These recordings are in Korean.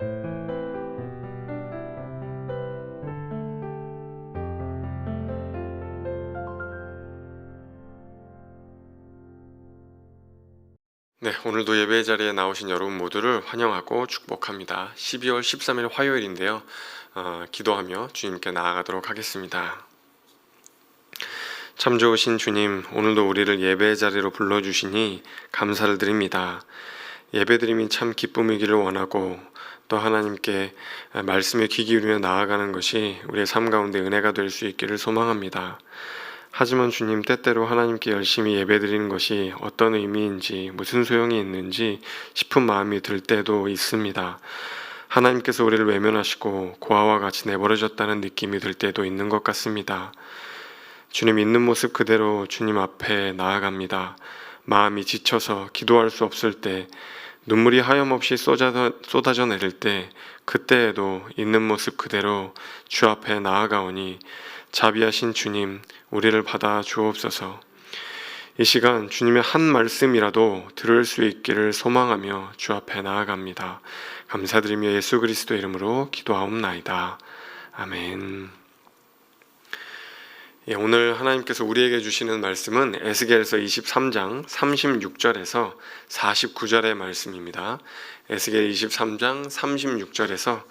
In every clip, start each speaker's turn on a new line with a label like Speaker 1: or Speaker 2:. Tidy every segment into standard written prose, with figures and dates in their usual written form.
Speaker 1: 네, 오늘도 예배 자리에 나오신 여러분 모두를 환영하고 축복합니다. 12월 13일 화요일인데요. 기도하며 주님께 나아가도록 하겠습니다. 참 좋으신 주님, 오늘도 우리를 예배 자리로 불러주시니 감사를 드립니다. 예배드림이 참 기쁨이기를 원하고 또 하나님께 말씀에 귀 기울이며 나아가는 것이 우리의 삶 가운데 은혜가 될 수 있기를 소망합니다. 하지만 주님, 때때로 하나님께 열심히 예배드리는 것이 어떤 의미인지 무슨 소용이 있는지 싶은 마음이 들 때도 있습니다. 하나님께서 우리를 외면하시고 고아와 같이 내버려졌다는 느낌이 들 때도 있는 것 같습니다. 주님, 있는 모습 그대로 주님 앞에 나아갑니다. 마음이 지쳐서 기도할 수 없을 때, 눈물이 하염없이 쏟아져 내릴 때, 그때에도 있는 모습 그대로 주 앞에 나아가오니 자비하신 주님, 우리를 받아 주옵소서. 이 시간 주님의 한 말씀이라도 들을 수 있기를 소망하며 주 앞에 나아갑니다. 감사드리며 예수 그리스도 이름으로 기도하옵나이다. 아멘. 오늘 하나님께서 우리에게 주시는 말씀은 에스겔서 23장 36절에서 49절의 말씀입니다. 에스겔 23장 36절에서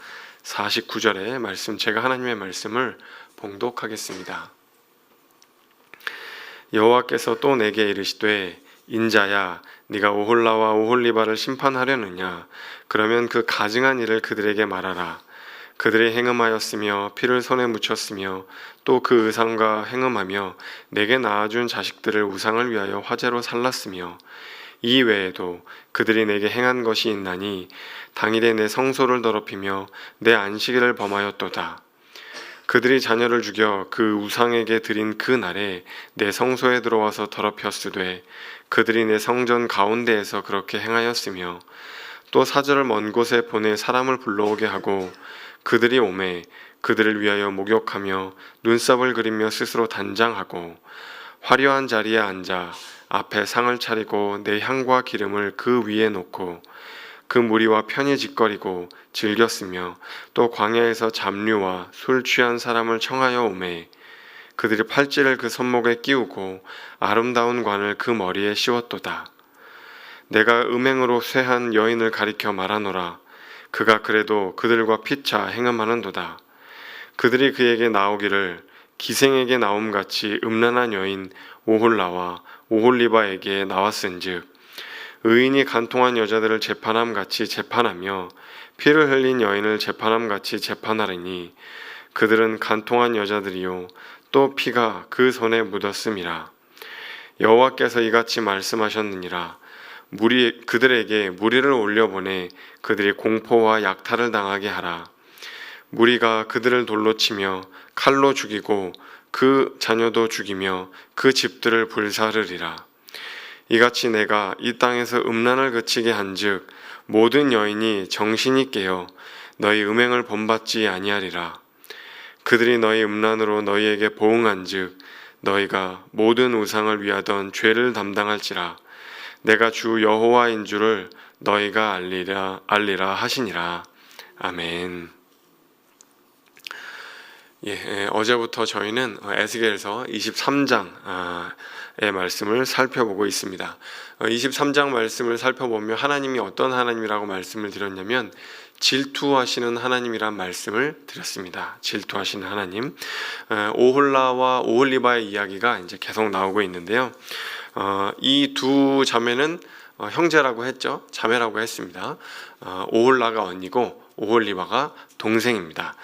Speaker 1: 49절의 말씀, 제가 하나님의 말씀을 봉독하겠습니다. 여호와께서 또 내게 이르시되, 인자야, 네가 오홀라와 오홀리바를 심판하려느냐? 그러면 그 가증한 일을 그들에게 말하라. 그들이 행음하였으며 피를 손에 묻혔으며 또 그 우상과 행음하며 내게 낳아준 자식들을 우상을 위하여 화제로 살랐으며 이 외에도 그들이 내게 행한 것이 있나니 당일에 내 성소를 더럽히며 내 안식일을 범하였도다. 그들이 자녀를 죽여 그 우상에게 드린 그 날에 내 성소에 들어와서 더럽혔으되 그들이 내 성전 가운데에서 그렇게 행하였으며 또 사절을 먼 곳에 보내 사람을 불러오게 하고 그들이 오매 그들을 위하여 목욕하며 눈썹을 그리며 스스로 단장하고 화려한 자리에 앉아 앞에 상을 차리고 내 향과 기름을 그 위에 놓고 그 무리와 편히 짓거리고 즐겼으며 또 광야에서 잡류와 술 취한 사람을 청하여 오매 그들이 팔찌를 그 손목에 끼우고 아름다운 관을 그 머리에 씌웠도다. 내가 음행으로 쇠한 여인을 가리켜 말하노라. 그가 그래도 그들과 피차 행음하는도다. 그들이 그에게 나오기를 기생에게 나옴같이 음란한 여인 오홀라와 오홀리바에게 나왔은즉 의인이 간통한 여자들을 재판함같이 재판하며 피를 흘린 여인을 재판함같이 재판하리니 그들은 간통한 여자들이요 또 피가 그 손에 묻었음이라. 여호와께서 이같이 말씀하셨느니라. 그들에게 무리를 올려보내 그들이 공포와 약탈을 당하게 하라. 무리가 그들을 돌로 치며 칼로 죽이고 그 자녀도 죽이며 그 집들을 불사르리라. 이같이 내가 이 땅에서 음란을 그치게 한즉 모든 여인이 정신이 깨어 너희 음행을 본받지 아니하리라. 그들이 너희 음란으로 너희에게 보응한즉 너희가 모든 우상을 위하던 죄를 담당할지라. 내가 주 여호와인 줄을 너희가 알리라 하시니라. 아멘. 어제부터 저희는 에스겔서 23장의 말씀을 살펴보고 있습니다. 23장 말씀을 살펴보며 하나님이 어떤 하나님이라고 말씀을 드렸냐면 질투하시는 하나님이란 말씀을 드렸습니다. 질투하시는 하나님. 오홀라와 오홀리바의 이야기가 이제 계속 나오고 있는데요. 이 두 자매는 형제라고 했죠. 자매라고 했습니다. 오홀라가 언니고 오홀리바가 동생입니다.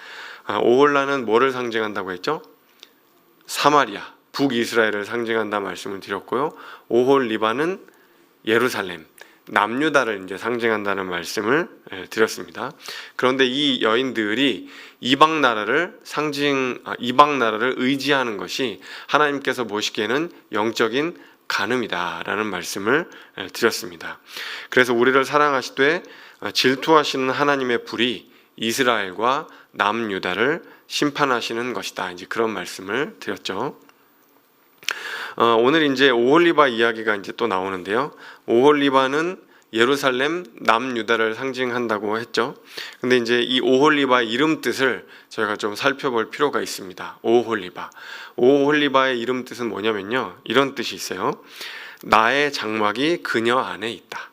Speaker 1: 오홀라는 뭐를 상징한다고 했죠? 사마리아, 북이스라엘을 상징한다 말씀을 드렸고요. 오홀리바는 예루살렘, 남유다를 이제 상징한다는 말씀을 드렸습니다. 그런데 이 여인들이 이방 나라를 의지하는 것이 하나님께서 보시기에는 영적인 간음이다라는 말씀을 드렸습니다. 그래서 우리를 사랑하시되 질투하시는 하나님의 불이 이스라엘과 남유다를 심판하시는 것이다. 이제 그런 말씀을 드렸죠. 오늘 이제 오홀리바 이야기가 이제 또 나오는데요. 오홀리바는 예루살렘, 남유다를 상징한다고 했죠. 근데 이제 이 오홀리바의 이름 뜻을 저희가 좀 살펴볼 필요가 있습니다. 오홀리바. 오홀리바의 이름 뜻은 뭐냐면요, 이런 뜻이 있어요. 나의 장막이 그녀 안에 있다.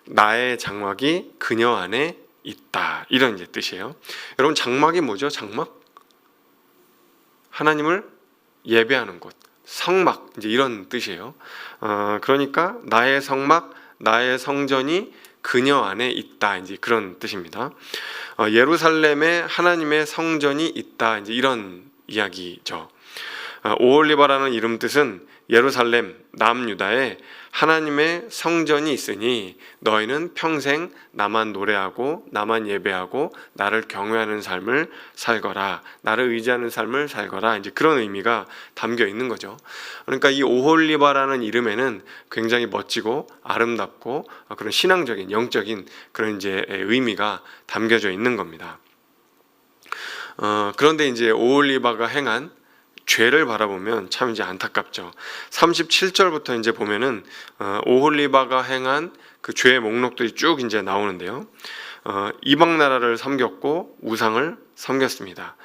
Speaker 1: 나의 장막이 그녀 안에 있다. 이런 이제 뜻이에요. 여러분, 장막이 뭐죠? 장막? 하나님을 예배하는 곳, 성막, 이제 이런 뜻이에요. 그러니까 나의 성막, 나의 성전이 그녀 안에 있다, 이제 그런 뜻입니다. 예루살렘에 하나님의 성전이 있다, 이제 이런 이야기죠. 오홀리바라는 이름 뜻은 예루살렘, 남유다에 하나님의 성전이 있으니 너희는 평생 나만 노래하고 나만 예배하고 나를 경외하는 삶을 살거라, 나를 의지하는 삶을 살거라, 이제 그런 의미가 담겨 있는 거죠. 그러니까 이 오홀리바라는 이름에는 굉장히 멋지고 아름답고 그런 신앙적인, 영적인 그런 이제 의미가 담겨져 있는 겁니다. 그런데 이제 오홀리바가 행한 죄를 바라보면 참 이제 안타깝죠. 37절부터 이제 보면은 오홀리바가 행한 그 죄의 목록들이 쭉 이제 나오는데요. 이방 나라를 섬겼고 우상을 섬겼습니다.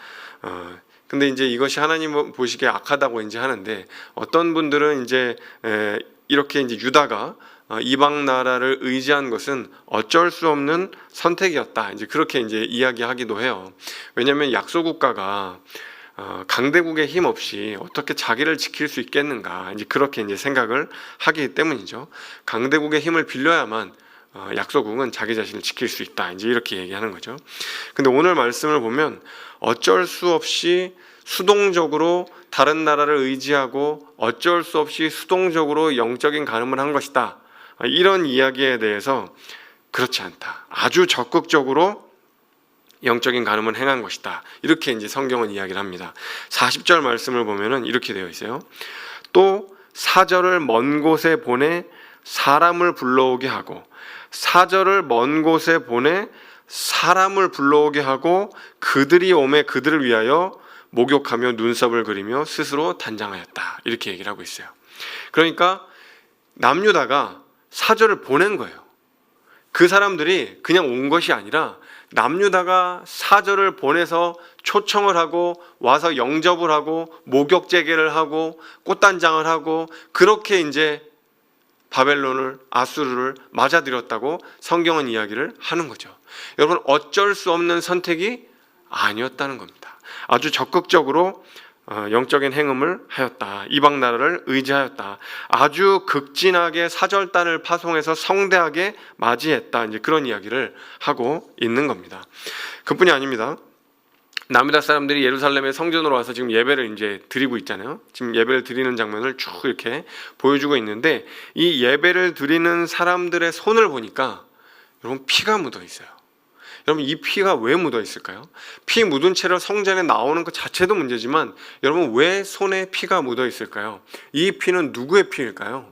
Speaker 1: 근데 이제 이것이 하나님 보시기에 악하다고 이제 하는데, 어떤 분들은 이제 이렇게 이제 유다가 이방 나라를 의지한 것은 어쩔 수 없는 선택이었다, 이제 그렇게 이제 이야기하기도 해요. 왜냐하면 약소국가가 강대국의 힘 없이 어떻게 자기를 지킬 수 있겠는가, 이제 그렇게 이제 생각을 하기 때문이죠. 강대국의 힘을 빌려야만 약소국은 자기 자신을 지킬 수 있다, 이제 이렇게 얘기하는 거죠. 근데 오늘 말씀을 보면 어쩔 수 없이 수동적으로 다른 나라를 의지하고 어쩔 수 없이 수동적으로 영적인 간음을 한 것이다, 이런 이야기에 대해서 그렇지 않다, 아주 적극적으로 영적인 간음을 행한 것이다, 이렇게 이제 성경은 이야기를 합니다. 40절 말씀을 보면은 이렇게 되어 있어요. 또 사절을 먼 곳에 보내 사람을 불러오게 하고, 사절을 먼 곳에 보내 사람을 불러오게 하고 그들이 오매 그들을 위하여 목욕하며 눈썹을 그리며 스스로 단장하였다, 이렇게 얘기를 하고 있어요. 그러니까 남유다가 사절을 보낸 거예요. 그 사람들이 그냥 온 것이 아니라 남유다가 사절을 보내서 초청을 하고 와서 영접을 하고 목욕 재개를 하고 꽃단장을 하고 그렇게 이제 바벨론을, 아수르를 맞아들였다고 성경은 이야기를 하는 거죠. 여러분, 어쩔 수 없는 선택이 아니었다는 겁니다. 아주 적극적으로 영적인 행음을 하였다, 이방 나라를 의지하였다, 아주 극진하게 사절단을 파송해서 성대하게 맞이했다, 이제 그런 이야기를 하고 있는 겁니다. 그뿐이 아닙니다. 남유다 사람들이 예루살렘의 성전으로 와서 지금 예배를 이제 드리고 있잖아요. 지금 예배를 드리는 장면을 쭉 이렇게 보여주고 있는데, 이 예배를 드리는 사람들의 손을 보니까 여러분, 피가 묻어 있어요. 여러분, 이 피가 왜 묻어 있을까요? 피 묻은 채로 성전에 나오는 것 자체도 문제지만 여러분, 왜 손에 피가 묻어 있을까요? 이 피는 누구의 피일까요?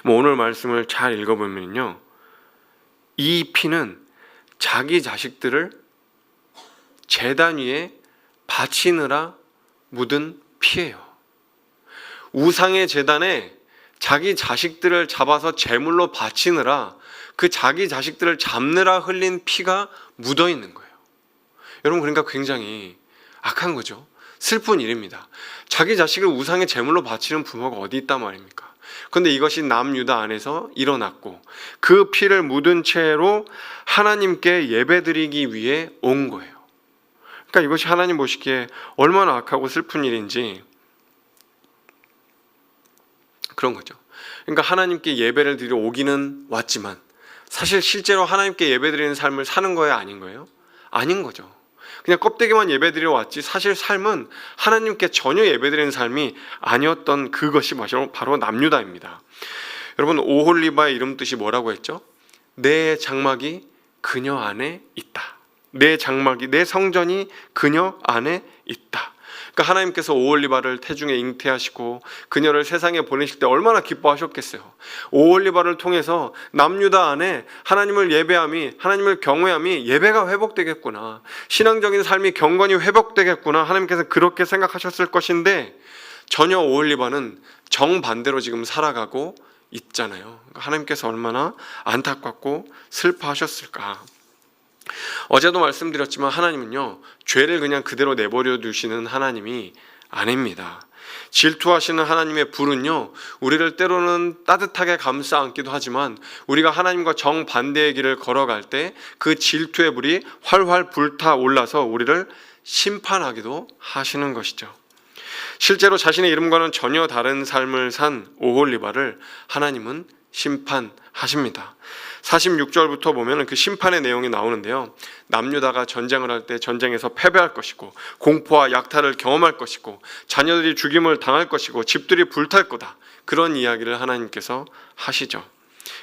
Speaker 1: 오늘 말씀을 잘 읽어보면요, 이 피는 자기 자식들을 제단 위에 바치느라 묻은 피예요. 우상의 제단에 자기 자식들을 잡아서 제물로 바치느라, 그 자기 자식들을 잡느라 흘린 피가 묻어 있는 거예요. 여러분, 그러니까 굉장히 악한 거죠. 슬픈 일입니다. 자기 자식을 우상의 제물로 바치는 부모가 어디 있단 말입니까? 그런데 이것이 남유다 안에서 일어났고 그 피를 묻은 채로 하나님께 예배드리기 위해 온 거예요. 그러니까 이것이 하나님 보시기에 얼마나 악하고 슬픈 일인지 그런 거죠. 그러니까 하나님께 예배를 드리러 오기는 왔지만 사실 실제로 하나님께 예배드리는 삶을 사는 거예요, 아닌 거예요? 아닌 거죠. 그냥 껍데기만 예배드리러 왔지 사실 삶은 하나님께 전혀 예배드리는 삶이 아니었던 그것이 바로 남유다입니다. 여러분, 오홀리바의 이름 뜻이 뭐라고 했죠? 내 장막이 그녀 안에 있다. 내 장막이, 내 성전이 그녀 안에 있다. 그러니까 하나님께서 오홀리바를 태중에 잉태하시고 그녀를 세상에 보내실 때 얼마나 기뻐하셨겠어요. 오홀리바를 통해서 남유다 안에 하나님을 예배함이, 하나님을 경외함이, 예배가 회복되겠구나, 신앙적인 삶이 경건히 회복되겠구나, 하나님께서 그렇게 생각하셨을 것인데 전혀 오홀리바는 정반대로 지금 살아가고 있잖아요. 하나님께서 얼마나 안타깝고 슬퍼하셨을까. 어제도 말씀드렸지만 하나님은요, 죄를 그냥 그대로 내버려 두시는 하나님이 아닙니다. 질투하시는 하나님의 불은요, 우리를 때로는 따뜻하게 감싸 안기도 하지만 우리가 하나님과 정반대의 길을 걸어갈 때 그 질투의 불이 활활 불타 올라서 우리를 심판하기도 하시는 것이죠. 실제로 자신의 이름과는 전혀 다른 삶을 산 오홀리바를 하나님은 심판하십니다. 46절부터 보면 그 심판의 내용이 나오는데요, 남유다가 전쟁을 할 때 전쟁에서 패배할 것이고 공포와 약탈을 경험할 것이고 자녀들이 죽임을 당할 것이고 집들이 불탈 거다, 그런 이야기를 하나님께서 하시죠.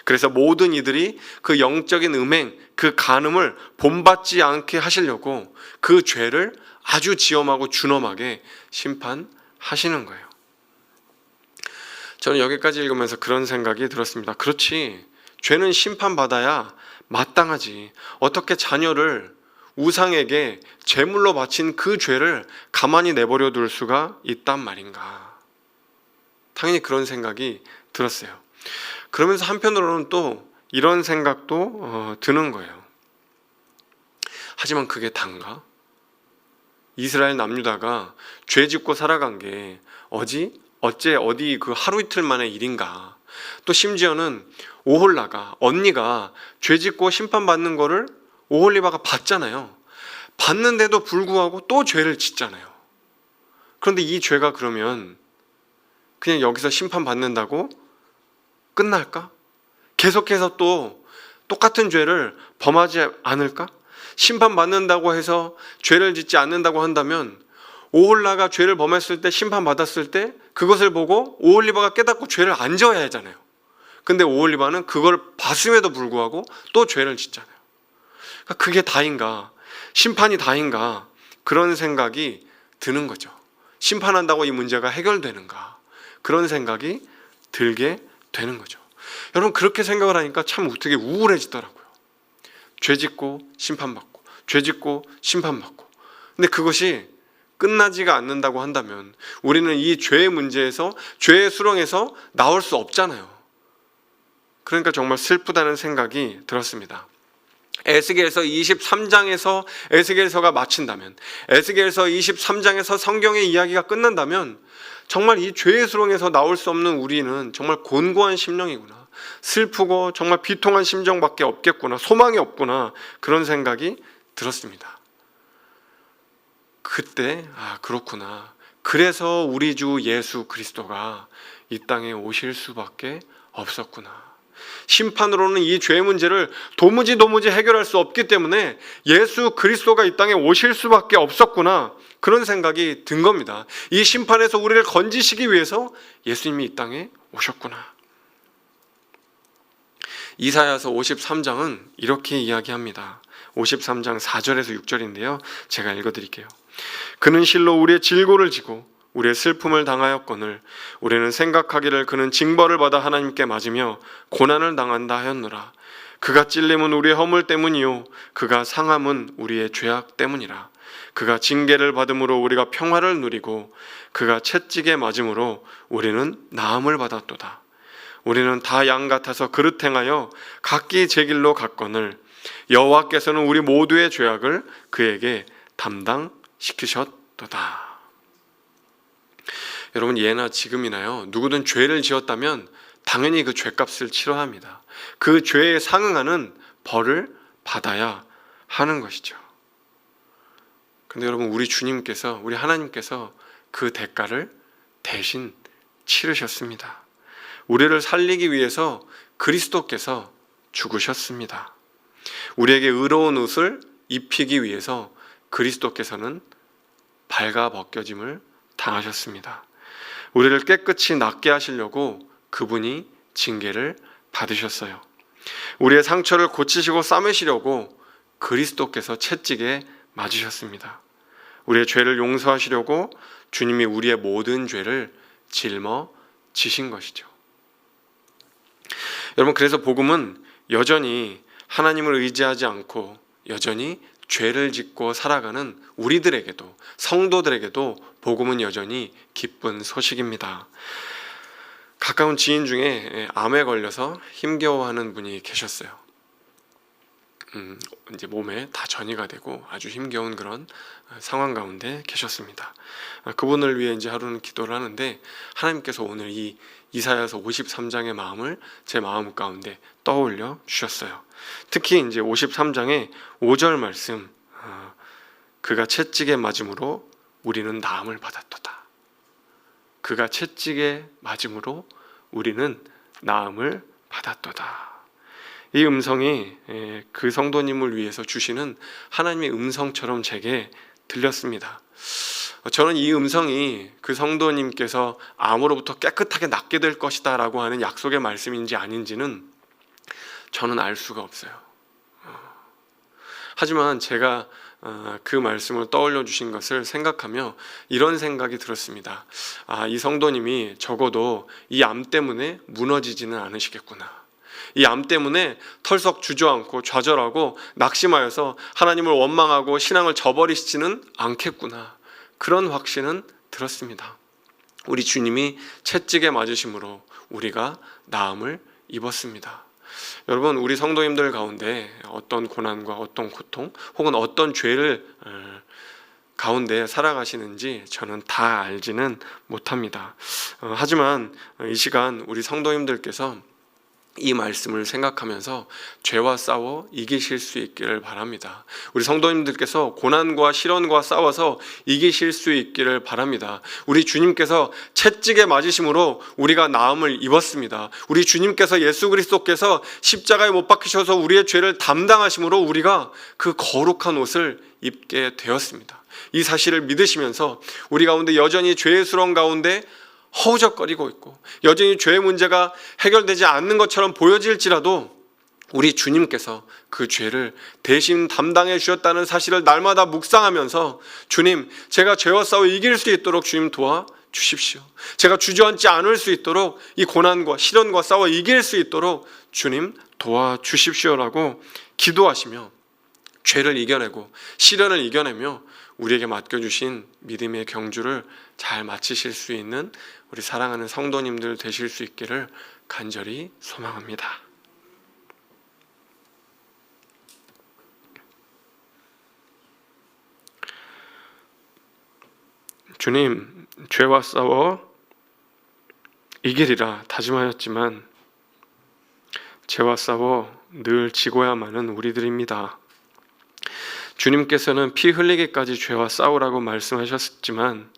Speaker 1: 그래서 모든 이들이 그 영적인 음행, 그 간음을 본받지 않게 하시려고 그 죄를 아주 지엄하고 준엄하게 심판하시는 거예요. 저는 여기까지 읽으면서 그런 생각이 들었습니다. 그렇지, 죄는 심판받아야 마땅하지. 어떻게 자녀를 우상에게 제물로 바친 그 죄를 가만히 내버려 둘 수가 있단 말인가. 당연히 그런 생각이 들었어요. 그러면서 한편으로는 또 이런 생각도 드는 거예요. 하지만 그게 단가? 이스라엘 남유다가 죄 짓고 살아간 게 어디 그 하루 이틀 만의 일인가. 또 심지어는 오홀라가, 언니가 죄 짓고 심판받는 거를 오홀리바가 봤잖아요. 봤는데도 불구하고 또 죄를 짓잖아요. 그런데 이 죄가 그러면 그냥 여기서 심판받는다고 끝날까? 계속해서 또 똑같은 죄를 범하지 않을까? 심판받는다고 해서 죄를 짓지 않는다고 한다면 오홀라가 죄를 범했을 때, 심판받았을 때 그것을 보고 오홀리바가 깨닫고 죄를 안 지어야 하잖아요. 근데 오홀리바는 그걸 봤음에도 불구하고 또 죄를 짓잖아요. 그러니까 그게 다인가? 심판이 다인가? 그런 생각이 드는 거죠. 심판한다고 이 문제가 해결되는가? 그런 생각이 들게 되는 거죠. 여러분, 그렇게 생각을 하니까 참 어떻게 우울해지더라고요. 죄 짓고 심판받고, 죄 짓고 심판받고. 근데 그것이 끝나지가 않는다고 한다면 우리는 이 죄의 문제에서, 죄의 수렁에서 나올 수 없잖아요. 그러니까 정말 슬프다는 생각이 들었습니다. 에스겔서 23장에서 에스겔서가 마친다면, 에스겔서 23장에서 성경의 이야기가 끝난다면 정말 이 죄의 수렁에서 나올 수 없는 우리는 정말 곤고한 심령이구나, 슬프고 정말 비통한 심정밖에 없겠구나, 소망이 없구나, 그런 생각이 들었습니다. 그때 그렇구나, 그래서 우리 주 예수 그리스도가 이 땅에 오실 수밖에 없었구나. 심판으로는 이 죄 문제를 도무지 해결할 수 없기 때문에 예수 그리스도가 이 땅에 오실 수밖에 없었구나, 그런 생각이 든 겁니다. 이 심판에서 우리를 건지시기 위해서 예수님이 이 땅에 오셨구나. 이사야서 53장은 이렇게 이야기합니다. 53장 4절에서 6절인데요. 제가 읽어드릴게요. 그는 실로 우리의 질고를 지고 우리의 슬픔을 당하였거늘 우리는 생각하기를 그는 징벌을 받아 하나님께 맞으며 고난을 당한다 하였노라. 그가 찔림은 우리의 허물 때문이요 그가 상함은 우리의 죄악 때문이라. 그가 징계를 받음으로 우리가 평화를 누리고 그가 채찍에 맞음으로 우리는 나음을 받았도다. 우리는 다 양 같아서 그릇 행하여 각기 제 길로 갔거늘 여호와께서는 우리 모두의 죄악을 그에게 담당시키셨도다. 여러분, 예나 지금이나요, 누구든 죄를 지었다면 당연히 그 죄값을 치러야 합니다. 그 죄에 상응하는 벌을 받아야 하는 것이죠. 그런데 여러분, 우리 주님께서, 우리 하나님께서 그 대가를 대신 치르셨습니다. 우리를 살리기 위해서 그리스도께서 죽으셨습니다. 우리에게 의로운 옷을 입히기 위해서 그리스도께서는 발가벗겨짐을 당하셨습니다. 우리를 깨끗이 낫게 하시려고 그분이 징계를 받으셨어요. 우리의 상처를 고치시고 싸매시려고 그리스도께서 채찍에 맞으셨습니다. 우리의 죄를 용서하시려고 주님이 우리의 모든 죄를 짊어지신 것이죠. 여러분, 그래서 복음은 여전히 하나님을 의지하지 않고 여전히 죄를 짓고 살아가는 우리들에게도, 성도들에게도 복음은 여전히 기쁜 소식입니다. 가까운 지인 중에 암에 걸려서 힘겨워하는 분이 계셨어요. 이제 몸에 다 전이가 되고 아주 힘겨운 그런 상황 가운데 계셨습니다. 그분을 위해 이제 하루는 기도를 하는데 하나님께서 오늘 이 이사야서 53장의 마음을 제 마음 가운데 떠올려 주셨어요. 특히 이제 53장의 5절 말씀, 그가 채찍에 맞음으로 우리는 나음을 받았도다. 그가 채찍에 맞음으로 우리는 나음을 받았도다. 이 음성이 그 성도님을 위해서 주시는 하나님의 음성처럼 제게 들렸습니다. 저는 이 음성이 그 성도님께서 암으로부터 깨끗하게 낫게 될 것이다 라고 하는 약속의 말씀인지 아닌지는 저는 알 수가 없어요. 하지만 제가 그 말씀을 떠올려 주신 것을 생각하며 이런 생각이 들었습니다. 이 성도님이 적어도 이 암 때문에 무너지지는 않으시겠구나. 이 암 때문에 털썩 주저앉고 좌절하고 낙심하여서 하나님을 원망하고 신앙을 저버리시지는 않겠구나. 그런 확신은 들었습니다. 우리 주님이 채찍에 맞으심으로 우리가 나음을 입었습니다. 여러분, 우리 성도님들 가운데 어떤 고난과 어떤 고통 혹은 어떤 죄를 가운데 살아가시는지 저는 다 알지는 못합니다. 하지만 이 시간 우리 성도님들께서 이 말씀을 생각하면서 죄와 싸워 이기실 수 있기를 바랍니다. 우리 성도님들께서 고난과 시련과 싸워서 이기실 수 있기를 바랍니다. 우리 주님께서 채찍에 맞으심으로 우리가 나음을 입었습니다. 우리 주님께서 예수 그리스도께서 십자가에 못 박히셔서 우리의 죄를 담당하심으로 우리가 그 거룩한 옷을 입게 되었습니다. 이 사실을 믿으시면서 우리 가운데 여전히 죄의 수렁 가운데 허우적거리고 있고 여전히 죄의 문제가 해결되지 않는 것처럼 보여질지라도 우리 주님께서 그 죄를 대신 담당해 주셨다는 사실을 날마다 묵상하면서 주님, 제가 죄와 싸워 이길 수 있도록 주님 도와주십시오. 제가 주저앉지 않을 수 있도록 이 고난과 시련과 싸워 이길 수 있도록 주님 도와주십시오라고 기도하시며 죄를 이겨내고 시련을 이겨내며 우리에게 맡겨주신 믿음의 경주를 잘 마치실 수 있는 우리 사랑하는 성도님들 되실 수 있기를 간절히 소망합니다. 주님, 죄와 싸워 이기리라 다짐하였지만 죄와 싸워 늘 지고야만은 우리들입니다. 주님께서는 피 흘리기까지 죄와 싸우라고 말씀하셨지만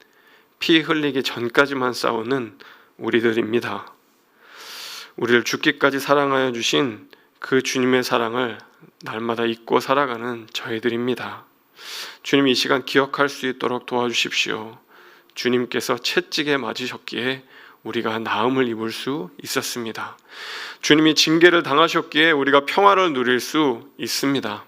Speaker 1: 피 흘리기 전까지만 싸우는 우리들입니다. 우리를 죽기까지 사랑하여 주신 그 주님의 사랑을 날마다 잊고 살아가는 저희들입니다. 주님, 이 시간 기억할 수 있도록 도와주십시오. 주님께서 채찍에 맞으셨기에 우리가 나음을 입을 수 있었습니다. 주님이 징계를 당하셨기에 우리가 평화를 누릴 수 있습니다.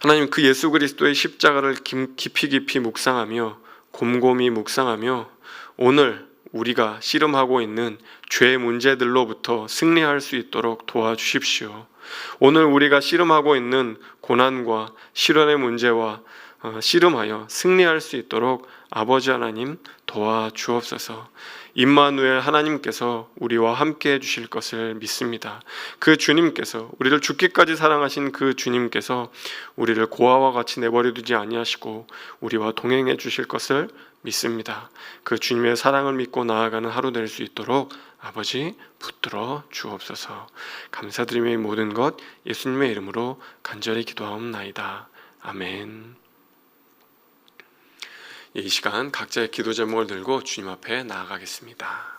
Speaker 1: 하나님, 그 예수 그리스도의 십자가를 깊이 묵상하며 곰곰이 묵상하며 오늘 우리가 씨름하고 있는 죄의 문제들로부터 승리할 수 있도록 도와주십시오. 오늘 우리가 씨름하고 있는 고난과 시련의 문제와 씨름하여 승리할 수 있도록 아버지 하나님 도와주옵소서. 임마누엘 하나님께서 우리와 함께 해주실 것을 믿습니다. 그 주님께서 우리를 죽기까지 사랑하신 그 주님께서 우리를 고아와 같이 내버려 두지 아니하시고 우리와 동행해 주실 것을 믿습니다. 그 주님의 사랑을 믿고 나아가는 하루 될 수 있도록 아버지 붙들어 주옵소서. 감사드리며 이 모든 것 예수님의 이름으로 간절히 기도하옵나이다. 아멘. 이 시간 각자의 기도 제목을 들고 주님 앞에 나아가겠습니다.